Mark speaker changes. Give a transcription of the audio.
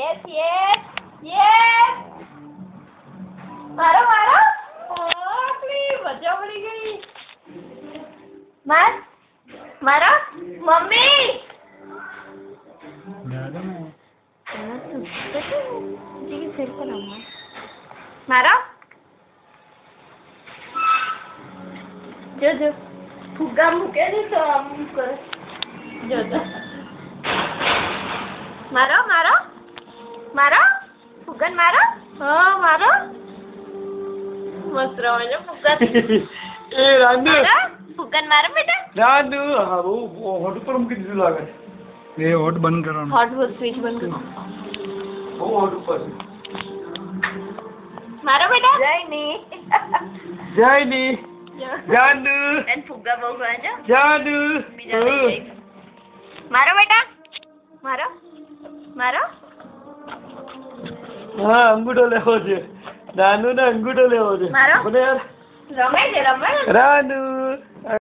Speaker 1: yes. मारो मारो मजा पड़ी गई मार मारो मम्मी मारो जो जो फुग्गा मूके तो जो जो मारो मारो मारो फुग्गन मारो हाँ मारो मस्त रहो ना फुग्गा
Speaker 2: ए रानू
Speaker 1: फुग्गन मारो बेटा
Speaker 2: रानू हाँ वो हॉट पर हम कितनी लगा
Speaker 3: ये हॉट बंद करो
Speaker 1: हॉट वो स्विच बंद करो
Speaker 2: वो हॉट पर
Speaker 1: मारो बेटा
Speaker 2: जाइनी जानू
Speaker 1: एन फुग्गा बहु आजा
Speaker 2: जानू
Speaker 1: मारो बेटा मारो मारो
Speaker 2: हाँ अंगूठो लेવો છે નાનુ ને અંગૂઠો લેવો છે
Speaker 1: મારો
Speaker 2: મને યાર
Speaker 1: રમે છે
Speaker 2: રાનુ